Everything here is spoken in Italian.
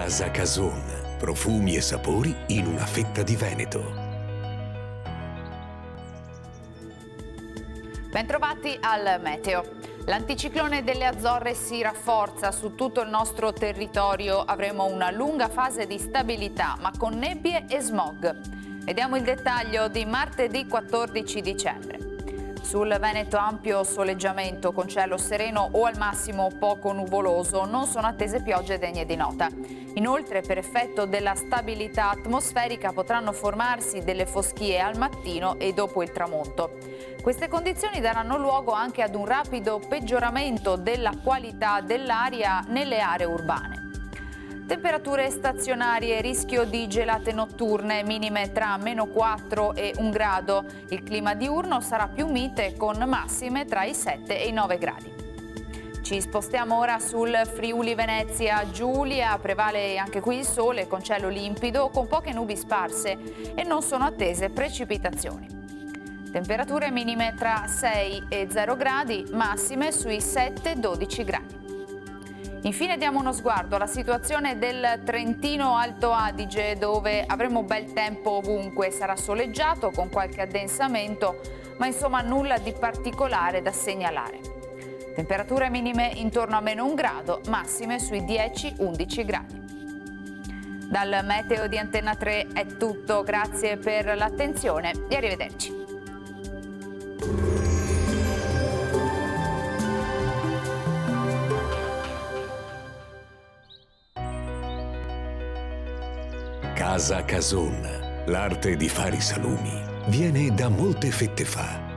Casa Cason. Profumi e sapori in una fetta di Veneto. Bentrovati al meteo. L'anticiclone delle Azzorre si rafforza su tutto il nostro territorio. Avremo una lunga fase di stabilità, ma con nebbie e smog. Vediamo il dettaglio di martedì 14 dicembre. Sul Veneto ampio soleggiamento con cielo sereno o al massimo poco nuvoloso, non sono attese piogge degne di nota. Inoltre, per effetto della stabilità atmosferica, potranno formarsi delle foschie al mattino e dopo il tramonto. Queste condizioni daranno luogo anche ad un rapido peggioramento della qualità dell'aria nelle aree urbane. Temperature stazionarie, rischio di gelate notturne, minime tra -4 e 1 grado. Il clima diurno sarà più mite con massime tra i 7 e i 9 gradi. Ci spostiamo ora sul Friuli Venezia Giulia, prevale anche qui il sole con cielo limpido con poche nubi sparse e non sono attese precipitazioni. Temperature minime tra 6 e 0 gradi, massime sui 7-12 gradi. Infine diamo uno sguardo alla situazione del Trentino Alto Adige, dove avremo bel tempo ovunque. Sarà soleggiato con qualche addensamento, ma insomma nulla di particolare da segnalare. Temperature minime intorno a -1 grado, massime sui 10-11 gradi. Dal meteo di Antenna 3 è tutto, grazie per l'attenzione e arrivederci. Casa Cason. L'arte di fare i salumi viene da molte fette fa.